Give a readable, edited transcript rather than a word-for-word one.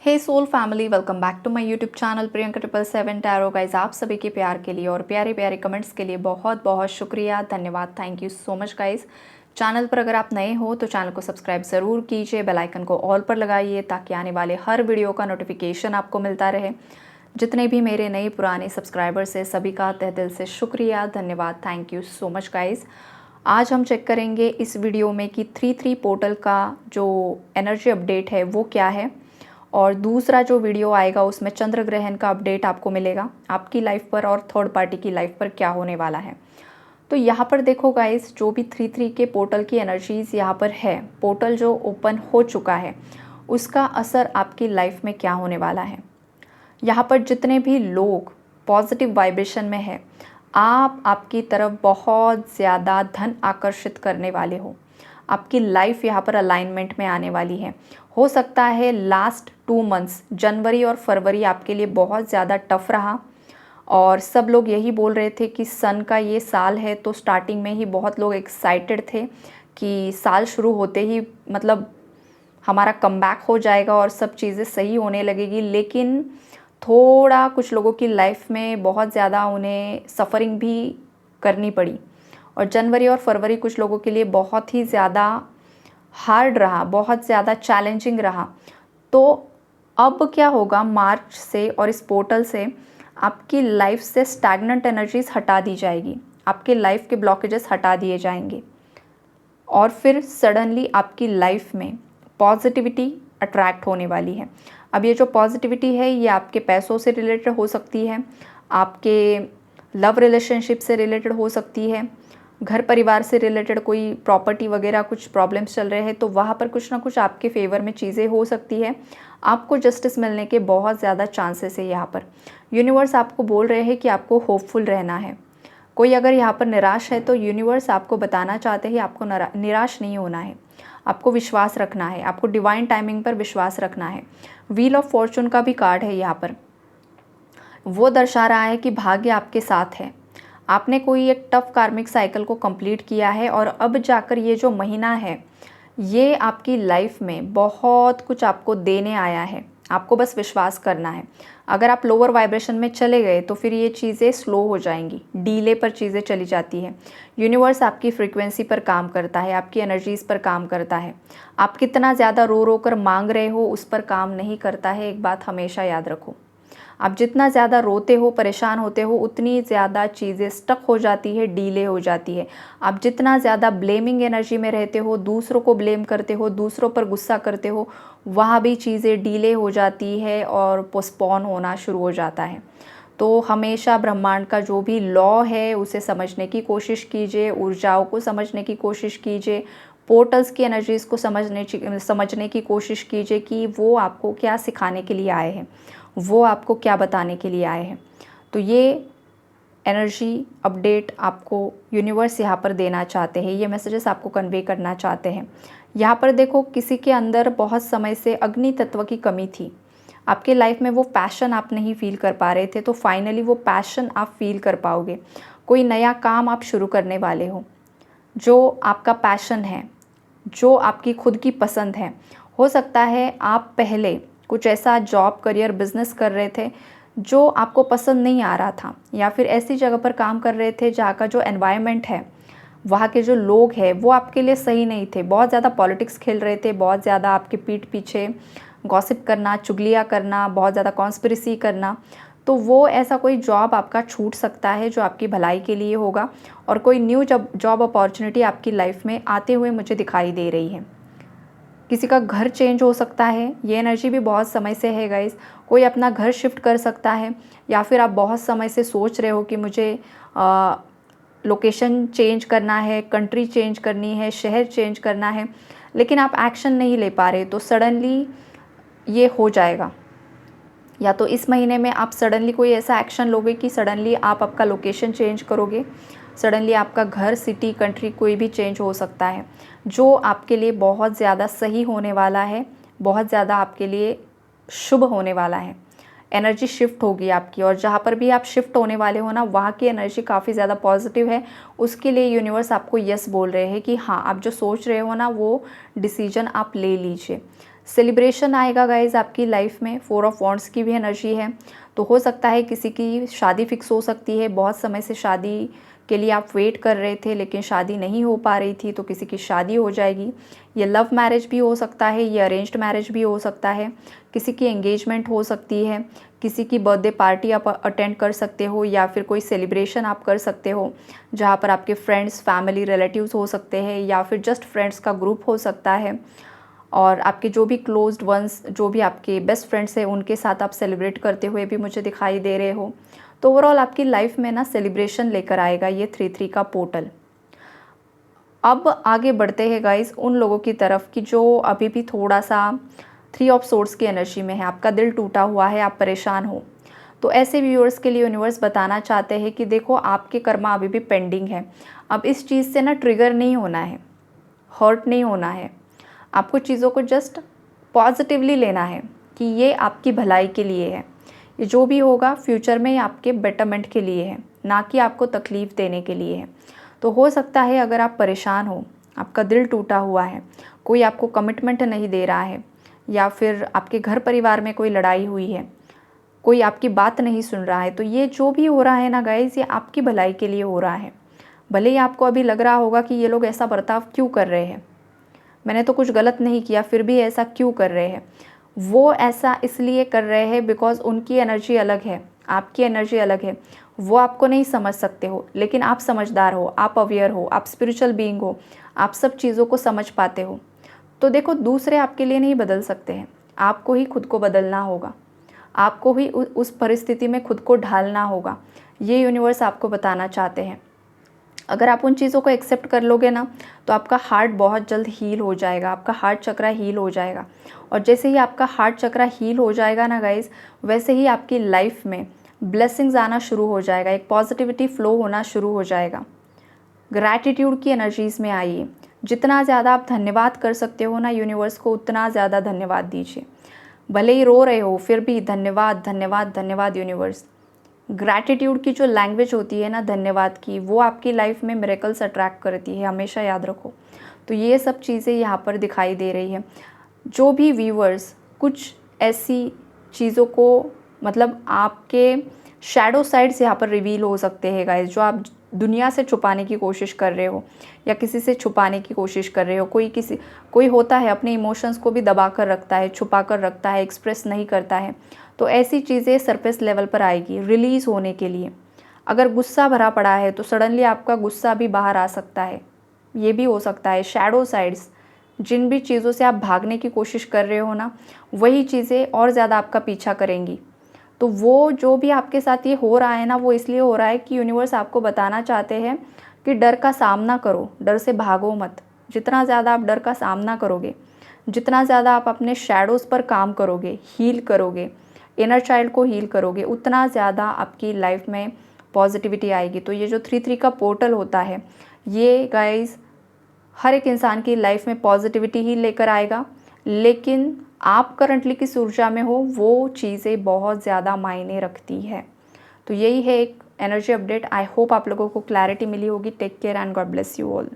Hey soul family, welcome back to my YouTube channel Priyanka 777 tarot. Guys, आप सभी के प्यार के लिए और प्यारे प्यारे कमेंट्स के लिए बहुत बहुत शुक्रिया, धन्यवाद, thank you so much guys. Channel पर अगर आप नए हो तो चैनल को सब्सक्राइब ज़रूर कीजिए, बेल आइकन को ऑल पर लगाइए ताकि आने वाले हर वीडियो का नोटिफिकेशन आपको मिलता रहे। जितने भी मेरे नए पुराने सब्सक्राइबर्स हैं सभी का तहे दिल से शुक्रिया, धन्यवाद, thank you so much guys. आज हम चेक करेंगे इस वीडियो में कि 3 पोर्टल का जो एनर्जी अपडेट है वो क्या है, और दूसरा जो वीडियो आएगा उसमें चंद्र ग्रहण का अपडेट आपको मिलेगा आपकी लाइफ पर और थर्ड पार्टी की लाइफ पर क्या होने वाला है। तो यहाँ पर देखो गाइस, जो भी 3 के पोर्टल की एनर्जीज यहाँ पर है, पोर्टल जो ओपन हो चुका है उसका असर आपकी लाइफ में क्या होने वाला है। यहाँ पर जितने भी लोग पॉजिटिव वाइब्रेशन में है, आप आपकी तरफ बहुत ज़्यादा धन आकर्षित करने वाले हो। आपकी लाइफ यहाँ पर अलाइनमेंट में आने वाली है। हो सकता है लास्ट 2 मंथ्स जनवरी और फरवरी आपके लिए बहुत ज़्यादा टफ रहा, और सब लोग यही बोल रहे थे कि सन का ये साल है, तो स्टार्टिंग में ही बहुत लोग एक्साइटेड थे कि साल शुरू होते ही मतलब हमारा कमबैक हो जाएगा और सब चीज़ें सही होने लगेगी। लेकिन थोड़ा कुछ लोगों की लाइफ में बहुत ज़्यादा उन्हें सफ़रिंग भी करनी पड़ी, और जनवरी और फरवरी कुछ लोगों के लिए बहुत ही ज़्यादा हार्ड रहा, बहुत ज़्यादा चैलेंजिंग रहा। तो अब क्या होगा, मार्च से और इस पोर्टल से आपकी लाइफ से स्टैग्नेंट एनर्जीज हटा दी जाएगी, आपके लाइफ के ब्लॉकेजेस हटा दिए जाएंगे, और फिर सडनली आपकी लाइफ में पॉजिटिविटी अट्रैक्ट होने वाली है। अब ये जो पॉजिटिविटी है ये आपके पैसों से रिलेटेड हो सकती है, आपके लव रिलेशनशिप से रिलेटेड हो सकती है, घर परिवार से रिलेटेड कोई प्रॉपर्टी वगैरह कुछ प्रॉब्लम्स चल रहे हैं तो वहाँ पर कुछ ना कुछ आपके फेवर में चीज़ें हो सकती है। आपको जस्टिस मिलने के बहुत ज़्यादा चांसेस है। यहाँ पर यूनिवर्स आपको बोल रहे हैं कि आपको होपफुल रहना है। कोई अगर यहाँ पर निराश है तो यूनिवर्स आपको बताना चाहते हैं आपको निराश नहीं होना है, आपको विश्वास रखना है, आपको डिवाइन टाइमिंग पर विश्वास रखना है। व्हील ऑफ फॉर्चून का भी कार्ड है यहाँ पर, वो दर्शा रहा है कि भाग्य आपके साथ है। आपने कोई एक टफ कार्मिक साइकिल को कंप्लीट किया है और अब जाकर ये जो महीना है ये आपकी लाइफ में बहुत कुछ आपको देने आया है। आपको बस विश्वास करना है। अगर आप लोअर वाइब्रेशन में चले गए तो फिर ये चीज़ें स्लो हो जाएंगी, डीले पर चीज़ें चली जाती है। यूनिवर्स आपकी फ्रीक्वेंसी पर काम करता है, आपकी एनर्जीज़ पर काम करता है। आप कितना ज़्यादा रो रो कर मांग रहे हो उस पर काम नहीं करता है। एक बात हमेशा याद रखो, आप जितना ज़्यादा रोते हो, परेशान होते हो, उतनी ज़्यादा चीज़ें स्टक हो जाती है, डीले हो जाती है। आप जितना ज़्यादा ब्लेमिंग एनर्जी में रहते हो, दूसरों को ब्लेम करते हो, दूसरों पर गुस्सा करते हो, वहाँ भी चीज़ें डीले हो जाती है और पोस्टपोन होना शुरू हो जाता है। तो हमेशा ब्रह्मांड का जो भी लॉ है उसे समझने की कोशिश कीजिए, ऊर्जाओं को समझने की कोशिश कीजिए, पोर्टल्स की एनर्जीज़ को समझने की कोशिश कीजिए कि वो आपको क्या सिखाने के लिए आए हैं, वो आपको क्या बताने के लिए आए हैं। तो ये एनर्जी अपडेट आपको यूनिवर्स यहाँ पर देना चाहते हैं, ये मैसेजेस आपको कन्वे करना चाहते हैं। यहाँ पर देखो, किसी के अंदर बहुत समय से अग्नि तत्व की कमी थी। आपके लाइफ में वो पैशन आप नहीं फील कर पा रहे थे, तो फाइनली वो पैशन आप फील कर पाओगे। कोई नया काम आप शुरू करने वाले हो, जो आपका पैशन है, जो आपकी खुद की पसंद है। हो सकता है आप पहले कुछ ऐसा जॉब, करियर, बिजनेस कर रहे थे जो आपको पसंद नहीं आ रहा था, या फिर ऐसी जगह पर काम कर रहे थे जहाँ का जो एनवायरनमेंट है, वहाँ के जो लोग हैं वो आपके लिए सही नहीं थे। बहुत ज़्यादा पॉलिटिक्स खेल रहे थे, बहुत ज़्यादा आपके पीठ पीछे गॉसिप करना, चुगलियाँ करना, बहुत ज़्यादा कॉन्स्पिरेसी करना। तो वो ऐसा कोई जॉब आपका छूट सकता है जो आपकी भलाई के लिए होगा, और कोई न्यू जॉब अपॉर्चुनिटी आपकी लाइफ में आते हुए मुझे दिखाई दे रही है। किसी का घर चेंज हो सकता है, ये एनर्जी भी बहुत समय से है गाइस। कोई अपना घर शिफ्ट कर सकता है, या फिर आप बहुत समय से सोच रहे हो कि मुझे लोकेशन चेंज करना है, कंट्री चेंज करनी है, शहर चेंज करना है, लेकिन आप एक्शन नहीं ले पा रहे, तो सडनली ये हो जाएगा। या तो इस महीने में आप सडनली कोई ऐसा एक्शन लोगे कि सडनली आप आपका लोकेशन चेंज करोगे, सडनली आपका घर, सिटी, कंट्री कोई भी चेंज हो सकता है, जो आपके लिए बहुत ज़्यादा सही होने वाला है, बहुत ज़्यादा आपके लिए शुभ होने वाला है। एनर्जी शिफ्ट होगी आपकी, और जहाँ पर भी आप शिफ्ट होने वाले हो ना, वहाँ की एनर्जी काफ़ी ज़्यादा पॉजिटिव है। उसके लिए यूनिवर्स आपको यस बोल रहे हैं कि हाँ, आप जो सोच रहे हो ना वो डिसीजन आप ले लीजिए। सेलिब्रेशन आएगा गाइज़ आपकी लाइफ में। 4 ऑफ वॉन्ड्स की भी एनर्जी है, तो हो सकता है किसी की शादी फिक्स हो सकती है। बहुत समय से शादी के लिए आप वेट कर रहे थे लेकिन शादी नहीं हो पा रही थी, तो किसी की शादी हो जाएगी। ये लव मैरिज भी हो सकता है, ये अरेंज्ड मैरिज भी हो सकता है, किसी की एंगेजमेंट हो सकती है, किसी की बर्थडे पार्टी आप अटेंड कर सकते हो, या फिर कोई सेलिब्रेशन आप कर सकते हो जहाँ पर आपके फ्रेंड्स, फैमिली, रिलेटिव्स हो सकते हैं, या फिर जस्ट फ्रेंड्स का ग्रुप हो सकता है। और आपके जो भी क्लोज्ड वंस, जो भी आपके बेस्ट फ्रेंड्स हैं, उनके साथ आप सेलिब्रेट करते हुए भी मुझे दिखाई दे रहे हो। तो ओवरऑल आपकी लाइफ में ना सेलिब्रेशन लेकर आएगा ये 3-3 का पोर्टल। अब आगे बढ़ते हैं गाइस उन लोगों की तरफ कि जो अभी भी थोड़ा सा 3 ऑफ सोर्ड्स की एनर्जी में है, आपका दिल टूटा हुआ है, आप परेशान हो। तो ऐसे व्यूअर्स के लिए यूनिवर्स बताना चाहते हैं कि देखो आपके कर्मा अभी भी पेंडिंग है। अब इस चीज़ से ना ट्रिगर नहीं होना है, हर्ट नहीं होना है। आपको चीज़ों को जस्ट पॉजिटिवली लेना है कि ये आपकी भलाई के लिए है। ये जो भी होगा फ्यूचर में ये आपके बेटरमेंट के लिए है, ना कि आपको तकलीफ़ देने के लिए है। तो हो सकता है अगर आप परेशान हो, आपका दिल टूटा हुआ है, कोई आपको कमिटमेंट नहीं दे रहा है, या फिर आपके घर परिवार में कोई लड़ाई हुई है, कोई आपकी बात नहीं सुन रहा है, तो ये जो भी हो रहा है ना गाइज़, ये आपकी भलाई के लिए हो रहा है। भले ही आपको अभी लग रहा होगा कि ये लोग ऐसा बर्ताव क्यों कर रहे हैं, मैंने तो कुछ गलत नहीं किया, फिर भी ऐसा क्यों कर रहे हैं। वो ऐसा इसलिए कर रहे हैं बिकॉज़ उनकी एनर्जी अलग है, आपकी एनर्जी अलग है। वो आपको नहीं समझ सकते हो, लेकिन आप समझदार हो, आप अवेयर हो, आप स्पिरिचुअल बीइंग हो, आप सब चीज़ों को समझ पाते हो। तो देखो दूसरे आपके लिए नहीं बदल सकते हैं, आपको ही खुद को बदलना होगा, आपको ही उस परिस्थिति में खुद को ढालना होगा। ये यूनिवर्स आपको बताना चाहते हैं। अगर आप उन चीज़ों को एक्सेप्ट कर लोगे ना, तो आपका हार्ट बहुत जल्द हील हो जाएगा, आपका हार्ट चक्रा हील हो जाएगा। और जैसे ही आपका हार्ट चक्रा हील हो जाएगा ना गाइज़, वैसे ही आपकी लाइफ में ब्लेसिंग्स आना शुरू हो जाएगा, एक पॉजिटिविटी फ्लो होना शुरू हो जाएगा। ग्रैटिट्यूड की एनर्जीज़ में आइए। जितना ज़्यादा आप धन्यवाद कर सकते हो ना यूनिवर्स को, उतना ज़्यादा धन्यवाद दीजिए। भले ही रो रहे हो, फिर भी धन्यवाद धन्यवाद धन्यवाद यूनिवर्स। ग्रैटिट्यूड की जो लैंग्वेज होती है ना धन्यवाद की, वो आपकी लाइफ में मिरेकल्स अट्रैक्ट करती है, हमेशा याद रखो। तो ये सब चीज़ें यहाँ पर दिखाई दे रही है। जो भी व्यूअर्स कुछ ऐसी चीज़ों को, मतलब आपके शैडो साइड्स यहाँ पर रिवील हो सकते हैं गाइस, जो आप दुनिया से छुपाने की कोशिश कर रहे हो या किसी से छुपाने की कोशिश कर रहे हो। कोई होता है अपने इमोशंस को भी दबा कर रखता है, छुपा कर रखता है, एक्सप्रेस नहीं करता है। तो ऐसी चीज़ें सरफेस लेवल पर आएगी रिलीज़ होने के लिए। अगर गुस्सा भरा पड़ा है तो सडनली आपका गुस्सा भी बाहर आ सकता है, ये भी हो सकता है। शैडो साइड्स, जिन भी चीज़ों से आप भागने की कोशिश कर रहे हो ना, वही चीज़ें और ज़्यादा आपका पीछा करेंगी। तो वो जो भी आपके साथ ये हो रहा है ना, वो इसलिए हो रहा है कि यूनिवर्स आपको बताना चाहते हैं कि डर का सामना करो, डर से भागो मत। जितना ज़्यादा आप डर का सामना करोगे, जितना ज़्यादा आप अपने शैडोज़ पर काम करोगे, हील करोगे, इनर चाइल्ड को हील करोगे, उतना ज़्यादा आपकी लाइफ में पॉजिटिविटी आएगी। तो ये जो 3-3 का पोर्टल होता है, ये गाइस हर एक इंसान की लाइफ में पॉजिटिविटी ही लेकर आएगा। लेकिन आप करंटली किस ऊर्जा में हो, वो चीज़ें बहुत ज़्यादा मायने रखती है। तो यही है एक एनर्जी अपडेट। आई होप आप लोगों को क्लैरिटी मिली होगी। Take care and God bless you all.